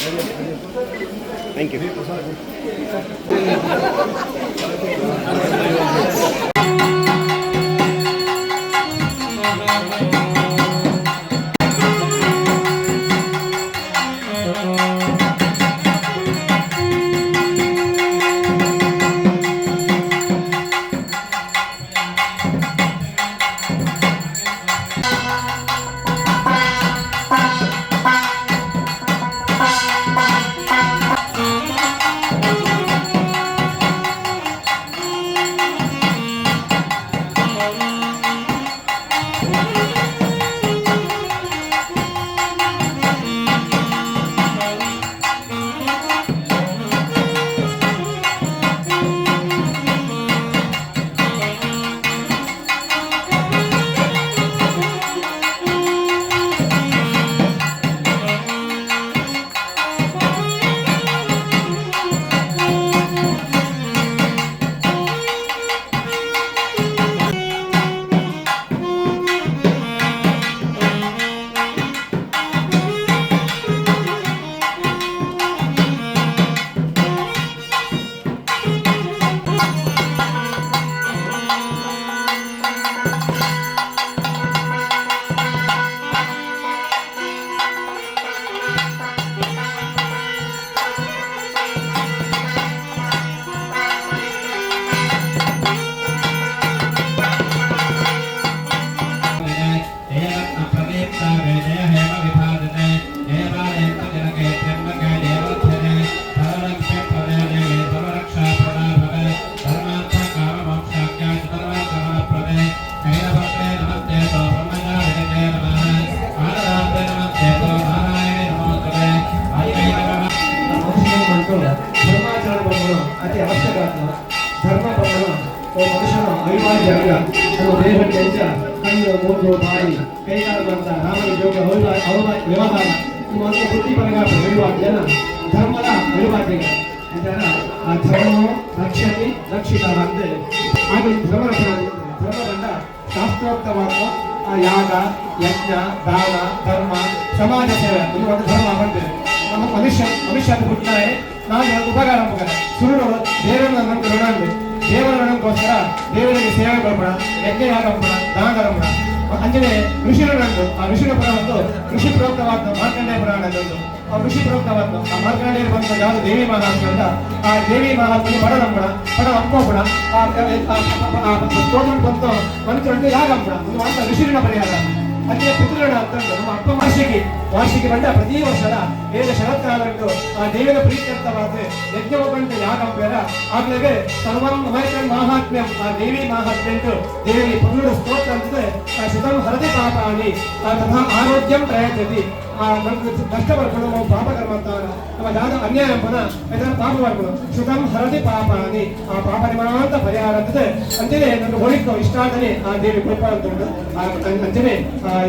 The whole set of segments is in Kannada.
Thank you. ಅತಿ ಅವಶ್ಯಕ ಧರ್ಮ ಬಂಧನ ಮನುಷ್ಯನ ಅನಿವಾರ್ಯ ದೇಹಕ್ಕೆ ಕಣ್ಣು ಮೂಗು ಬಾಯಿ ಕೈಗಾಲಂತ ರಾಮನ ಯೋಗ ವ್ಯವಹಾರ ಮತ್ತು ವೃತ್ತಿಪರಂగా ಜನ ಧರ್ಮದ ಅನಿವಾರ್ಯಗಳು ಇದರ ಆ ಧರ್ಮ ರಕ್ಷಣೆ ರಕ್ಷಿತವಾಗಿದೆ ಹಾಗೆ ಧರ್ಮದಂಡ ಶಾಸ್ತ್ರೋಕ್ತವಾದ ಯಾಗ ಯಜ್ಞ ದಾನ ಧರ್ಮ ಸಮಾಜ ಸೇವೆ ಇದು ಒಂದು ಧರ್ಮ ಬಂದಿದೆ ನಮ್ಮ ಮನುಷ್ಯ ಹುಟ್ಟಿದರೆ ನಾನು ಉಪಕಾರ ಸುಳ್ಳು ದೇವರನ್ನ ನಂಬಿ ದೇವರ ಋಣಕ್ಕೋಸ್ಕರ ದೇವರಿಗೆ ಸೇವೆ ಕೊಡೋಣ ಯಜ್ಞ ಯಾಗ ಮಾಡೋಣ ದಾನ ಮಾಡೋಣ ಅಂಜನೆ ಋಷಿಗಳಂದು ಆ ಋಷಿಗಳ ಪುರಾಣ ಒಂದು ಋಷಿ ಪ್ರೋಕ್ತವಾದ ಮಾರ್ಕಂಡೇಯ ಪುರಾಣ ಒಂದು ಆ ಋಷಿ ಪ್ರೋಕ್ತವಾದ ಆ ಮಾರ್ಕಂಡೇಯ ಬಂದ ಯಾವುದು ದೇವಿ ಮಹಾತ್ಮೆ ಅಂತ ಆ ದೇವಿ ಮಹಾತ್ಮೆ ಪಡ ನಂಬಣ ಪಡ ಅಂಬೋಣ ಆ ಸ್ತೋತ್ರ ಬಂತು ಮನುಷ್ಯರಂತೆ ಯಾಗ ಅಂಬೋಣ ಒಂದು ಮಾತ್ರ ಋಷಿಗಳ ಪರಿಹಾರ ಅದೇ ಪಿತೃಗಣ ಅಂತಂದು ನಮ್ಮ ಅಪ್ಪ ವಾರ್ಷಿಕ ಬಂಡ ಪ್ರತಿ ವರ್ಷದ ವೇದ ಶರತ್ಕಾಲಂಟು ಆ ದೇವಿಯ ಪ್ರೀತ್ಯರ್ಥವಾದ ಯಜ್ಞೋಪಂತ ಯಾಗಂಬೇರ ಆಗ್ಲೇ ಸರ್ವಂ ಮಾಹಾತ್ಮ್ಯಂ ಆ ದೇವಿ ಮಾಹಾತ್ಮ್ಯಂಟು ದೇವಿ ಪನ್ನುಡು ಸ್ತೋತ್ರ ಅಂತಂದ್ರೆ ಸುತಂ ಹರದಿ ಪಾಪಾನಿ ತಥಾ ಆರೋಗ್ಯಂ ಪ್ರಯತ್ನತಿ ನಮ್ಗೆ ಕಷ್ಟ ಬರ್ಕೊಂಡು ನಾವು ಪಾಪ ಕರ್ಮ ಅಂತ ನಮ್ಮ ಯಾವ್ದು ಅನ್ಯಾಯ ಅಂಬನ ಇದನ್ನ ಪಾಪ ಬರ್ಕೊಂಡು ಸುತಂ ಹರದಿ ಪಾಪಾನಿ ಆ ಪಾಪ ನಿಮಾಂತ ಪರಿಹಾರ ಅಂತಂದ್ರೆ ಅಂಜನೆ ನಮ್ಗೆ ಹೋಳಿಕೋ ಇಷ್ಟ ಅಂತಾನೆ ಆ ದೇವಿ ಕೃಪ ಅಂತ ಉಂಟು ಅಂಜನೆ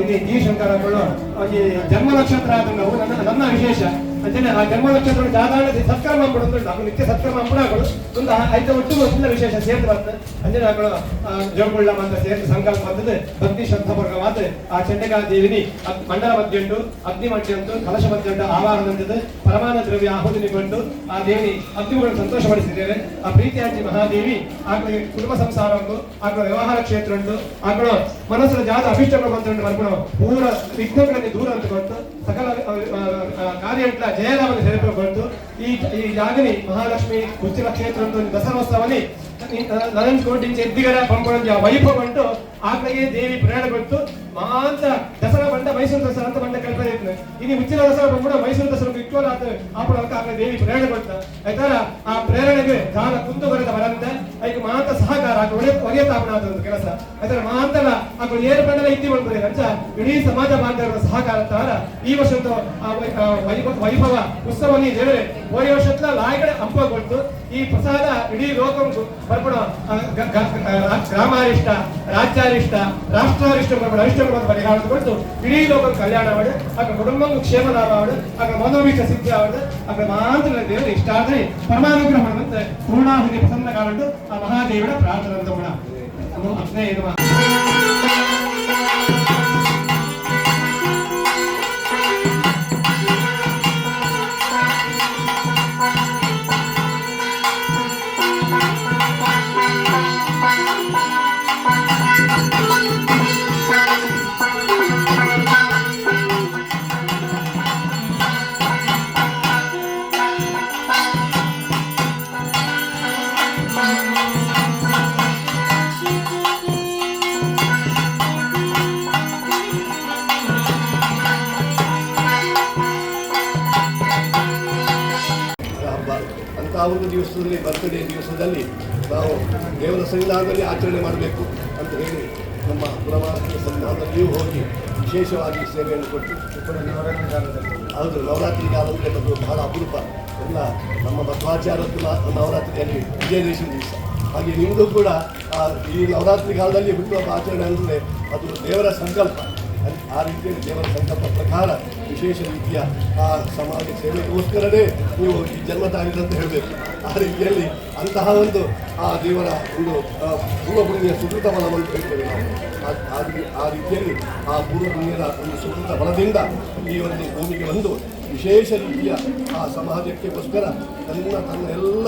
ಇಲ್ಲಿ ಜಿ ಶಂಕರಗಳು ಈ ಜನ್ಮ ನಕ್ಷತ್ರ ನಾವು ನನ್ನ ವಿಶೇಷ ಅಂಜನೆ ಆ ಜನ್ಮ ನಕ್ಷತ್ರ ಸಾಧಾರಣ ಸತ್ಕರ್ಮ ಅಂಬಿಡುತ್ತೆ ನಾವು ನಿತ್ಯ ಸತ್ಕರ್ಮ ಅಂಬಿಡಗಳು ಒಂದು ಐದು ಒಟ್ಟು ಒಂದು ವಿಶೇಷ ಸೇರ್ತು ಬರ್ತದೆ ಅಂಜನೆ ಮಕ್ಕಳು ಜೋಗುಳ್ಳ ಅಂತ ಸೇರ್ತು ಸಂಕಲ್ಪ ಬಂದದ್ದು ಭಕ್ತಿ ಶ್ರದ್ಧಾಪೂರ್ವಕವಾದ ಆ ಚಂಡಿಕಾ ದೇವಿನಿ ಮಂಡಲ ಮಧ್ಯೆ ಉಂಟು ಅಗ್ನಿ ಮಧ್ಯೆ ಉಂಟು ಕಲಶ ಮಧ್ಯೆ ಉಂಟು ಆವಾಹನ ಅಂತದ್ದು ಪರಮಾನ ದ್ರವ್ಯ ಆಹುತಿ ಬಂದು ಆ ದೇವಿ ಅಗ್ನಿಗಳನ್ನು ಸಂತೋಷಪಡಿಸಿದ್ದೇವೆ ಆ ಪ್ರೀತಿಯಾಗಿ ಮಹಾದೇವಿ ಆಕಳಿಗೆ ಕುಟುಂಬ ಸಂಸಾರ ಉಂಟು ಆಕಳ ವ್ಯವಹಾರ ಕ್ಷೇತ್ರ ಉಂಟು ಆಕಳ ಮನಸ್ಸಿನ ಜಾತ ಅಭಿಷ್ಟಗಳು ಬಂತು ಬರ್ಕೊಂಡು ಪೂರ ವಿಘ್ನಗಳಲ್ಲಿ ದೂರ ಅಂತ ಕೊಟ್ಟು ಸಕಲ ಕಾರ್ಯ ಜಯರಾಮನ ಸೇರಿಕೊಂಡು ಈ ಜಾಗನಿ ಮಹಾಲಕ್ಷ್ಮಿ ಉಚ್ಚಿಲ ಕ್ಷೇತ್ರ ದಸರೋತ್ಸವನಿ ನರೇಂದ್ರ ಎದ್ದಿಗರ ಪಂಪೊಂದು ವೈಭವ ಉಂಟು ಆಕಳಿಗೆ ದೇವಿ ಪ್ರೇರಣೆ ಕೊಟ್ಟು ಮಹಾಂತ ದಸರಾ ಬಂಡ ಮೈಸೂರು ದಸರಾ ಅಂತ ಬಂಡ ಕಲ್ಪನೆ ಇರ್ತದೆ ಇನ್ನು ಉಚ್ಚಿಲ ದಸರಾ ಬಂದ್ಬಿಡ ಮೈಸೂರು ದಸರಾ ಇಟ್ಕೊಂಡು ಆಪಡ ಆಕಳ ದೇವಿ ಪ್ರೇರಣೆ ಕೊಡ್ತ ಆಯ್ತಾರ ಆ ಪ್ರೇರಣೆಗೆ ದಾನ ಕುಂದುವರೆದ ಬರಂತೆ ಅದಕ್ಕೆ ಮಹಾಂತ ಸಹಕಾರ ಒಡೆಯ ತಾಪನಾದ ಒಂದು ಕೆಲಸ ಆಯ್ತಾರ ಮಹಾಂತನ ಆಕಳು ಏರು ಬಂಡಲ ಇದ್ದಿ ಬಂದ್ಬಿಡಿ ಅಂಚ ಇಡೀ ಸಮಾಜ ಬಾಂಧವರ ಸಹಕಾರ ಅಂತಾರ ಈ ವರ್ಷದ ವೈಭವ ಉತ್ಸವನಿ ದೇವರೇ ಹೋದ ವರ್ಷದ ಲಾಯ್ಗಡೆ ಹಂಪ ಕೊಟ್ಟು ಈ ಪ್ರಸಾದ ಇಡೀ ಲೋಕ ಬರ್ಬಿಡ ಗ್ರಾಮಾರಿಷ್ಟ ರಾಜ್ಯಾರಿಷ್ಟ ರಾಷ್ಟ್ರಾರಿಷ್ಟ ಬರ್ಬಿಡ ಅರಿಷ್ಟ ಪರಿಹಾರ ಕೊಟ್ಟು ಇಡೀ ಲೋಕ ಕಲ್ಯಾಣ ಮಾಡಿ ಆಗ ಕುಟುಂಬ ಕ್ಷೇಮ ಲಾಭ ಆವಡು ಆಗ ಮನೋಭೀಷ ಸಿದ್ಧಿ ಆವಡು ಆಗ ಮಾತ್ರ ದೇವರು ಇಷ್ಟ ಆದರೆ ಪರಮಾನುಗ್ರಹ ಮಾಡುವಂತೆ ಪೂರ್ಣಾಹುತಿ ಪ್ರಸನ್ನ ಕಾಣು ಆ ಮಹಾದೇವರ ಪ್ರಾರ್ಥನೆ ಅಂತ ಗುಣ ಅಪ್ನೇ ಇದು ಒಂದು ದಿವಸದಲ್ಲಿ ಬರ್ತ್ಡೇ ದಿವಸದಲ್ಲಿ ನಾವು ದೇವರ ಸನ್ನಿಧಾನದಲ್ಲಿ ಆಚರಣೆ ಮಾಡಬೇಕು ಅಂತ ಹೇಳಿ ನಮ್ಮ ಪುರಮಾರ್ಗ ಸನ್ನಿಧಾನದಲ್ಲಿಯೂ ಹೋಗಿ ವಿಶೇಷವಾಗಿ ಸೇವೆಯನ್ನು ಕೊಟ್ಟು ನವರಾತ್ರಿ ಕಾಲದಲ್ಲಿ ಹೌದು ನವರಾತ್ರಿ ಕಾಲದಲ್ಲಿ ಅದು ಬಹಳ ಅಪರೂಪ ಎಲ್ಲ ನಮ್ಮ ಮಧ್ವಾಚಾರದ್ದು ನವರಾತ್ರಿಯಲ್ಲಿ ವಿಜಯದಶಮಿ ದಿವಸ ಹಾಗೆ ನಿಮ್ಮದು ಕೂಡ ಈ ನವರಾತ್ರಿ ಕಾಲದಲ್ಲಿ ಹುಟ್ಟುಹಬ್ಬ ಆಚರಣೆ ಅಂದರೆ ಅದು ದೇವರ ಸಂಕಲ್ಪ. ಆ ರೀತಿಯಲ್ಲಿ ದೇವರ ಸಂಕಲ್ಪ ಪ್ರಕಾರ ವಿಶೇಷ ರೀತಿಯ ಆ ಸಮಾಜ ಸೇವೆಗೋಸ್ಕರವೇ ನೀವು ಈ ಜನ್ಮ ತಾಳಿದಂತ ಹೇಳಬೇಕು. ಆ ರೀತಿಯಲ್ಲಿ ಅಂತಹ ಒಂದು ಆ ದೇವರ ಒಂದು ಪೂರ್ವಪುಣ್ಯ ಸುಕೃತ ಬಲವನ್ನು ಹೇಳ್ತೇವೆ ನಾವು. ಆ ರೀತಿಯಲ್ಲಿ ಆ ಪೂರ್ವಪುಣ್ಯದ ಒಂದು ಸುಕೃತ ಬಲದಿಂದ ಈ ಒಂದು ಭೂಮಿಗೆ ಬಂದು ವಿಶೇಷ ರೀತಿಯ ಆ ಸಮಾಜಕ್ಕೋಸ್ಕರ ತನ್ನ ಎಲ್ಲ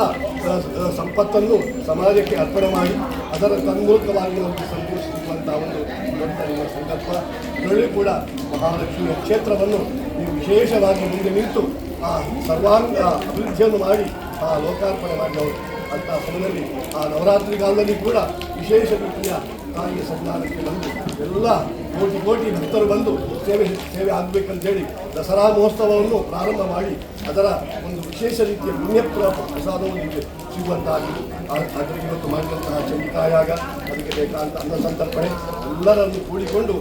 ಸಂಪತ್ತನ್ನು ಸಮಾಜಕ್ಕೆ ಅರ್ಪಣೆ ಮಾಡಿ ಅದರ ತನ್ಮೂಲಕವಾಗಿ ನಮಗೆ ಸಂತೋಷಿಸುವಂಥ ಒಂದು ದೊಡ್ಡ ನಿಮ್ಮ ಸಂಕಲ್ಪ. ಇದರಲ್ಲೂ ಕೂಡ ಮಹಾಲಕ್ಷ್ಮಿಯ ಕ್ಷೇತ್ರವನ್ನು ನೀವು ವಿಶೇಷವಾಗಿ ಮುಂದೆ ನಿಂತು ಆ ಸರ್ವಾಂಗ ಅಭಿವೃದ್ಧಿಯನ್ನು ಮಾಡಿ ಆ ಲೋಕಾರ್ಪಣೆ ಮಾಡಿ ಅವರು ಅಂಥ ಸಮಯದಲ್ಲಿ ಆ ನವರಾತ್ರಿ ಕಾಲದಲ್ಲಿ ಕೂಡ ವಿಶೇಷ ರೀತಿಯ ತಾಯಿಯ ಸನ್ನಿಧಾನಕ್ಕೆ ಬಂದು ಎಲ್ಲ ಕೋಟಿ ಭಕ್ತರು ಬಂದು ಸೇವೆ ಆಗಬೇಕಂತೇಳಿ ದಸರಾ ಮಹೋತ್ಸವವನ್ನು ಪ್ರಾರಂಭ ಮಾಡಿ ಅದರ ಒಂದು ವಿಶೇಷ ರೀತಿಯ ಪುಣ್ಯ ಪ್ರಸಾದವು ನಿಮಗೆ ಸಿಗುವಂತಾಗಿ ಅದಕ್ಕೆ ಇವತ್ತು ಮಾಡಿದಂತಹ ಚಂಡಿಕಾಯಾಗ ಅದಕ್ಕೆ ಬೇಕಾದಂಥ ಅನ್ನ ಸಂತರ್ಪಣೆ ಎಲ್ಲರನ್ನು ಕೂಡಿಕೊಂಡು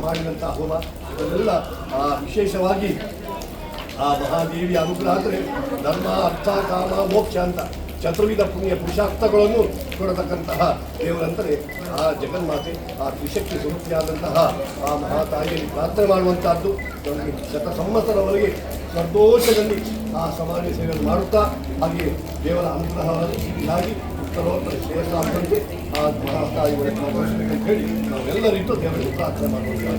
ಮಾಡಿದಂಥ ಹೋಮ ಇದನ್ನೆಲ್ಲ ವಿಶೇಷವಾಗಿ ಆ ಮಹಾದೇವಿಯ ಅನುಗ್ರಹ ಅಂದರೆ ಧರ್ಮ ಅರ್ಥ ಕಾಮ ಮೋಕ್ಷ ಅಂತ ಚತುರ್ವಿಧ ಪುಣ್ಯ ಪುರುಷಾರ್ಥಗಳನ್ನು ಕೊಡತಕ್ಕಂತಹ ದೇವರಂದರೆ ಆ ಜಗನ್ಮಾತೆ ಆ ತ್ರಿಶಕ್ತಿ ಸ್ವರೂಪಿಯಾದಂತಹ ಆ ಮಹಾತಾಯಿಯಲ್ಲಿ ಪ್ರಾರ್ಥನೆ ಮಾಡುವಂತಹದ್ದು ನಮಗೆ ಸಂವತ್ಸರವರೆಗೆ ಸಂತೋಷದಲ್ಲಿ ಆ ಸಮಾಜ ಸೇವೆಯನ್ನು ಮಾಡುತ್ತಾ ಹಾಗೆ ದೇವರ ಅನುಗ್ರಹವಾಗಿ ಉತ್ತರೋತ್ತರ ಶ್ರೇಯಸ್ಸಾಗುವಂತೆ ಆ ಮಹಾತಾಯಿ ಅಂತ ಹೇಳಿ ನಾವೆಲ್ಲರಿಗೂ ದೇವರಿಗೆ ಪ್ರಾರ್ಥನೆ ಮಾಡುವಂತಹ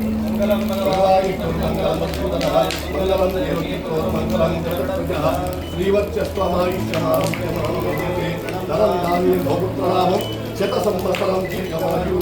ಶ್ರೀವತ್ಸ್ವಮಾಯುಷ್ಯಮಾರೋಗ್ಯತೆ ಶತಸಂವತ್ಸರಂ ಶ್ರೀಗವಾಯು.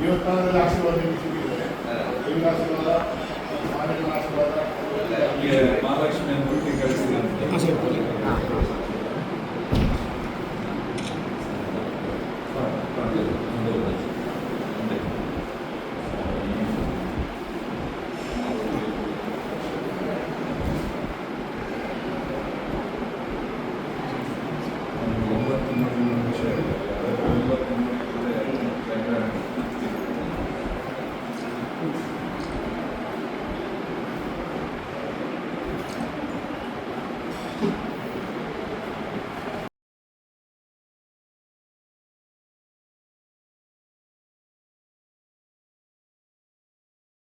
ದೇವಸ್ಥಾನದಲ್ಲಿ ಆಶೀರ್ವಾದ ಸಿಕ್ಕಿದ್ದಾರೆ. ದೇವರ ಆಶೀರ್ವಾದ, ಮಾಲಿಕನ ಆಶೀರ್ವಾದ, ಮಹಾಲಕ್ಷ್ಮಿ ಮೂರ್ತಿ ಕಳಿಸಿದೆ.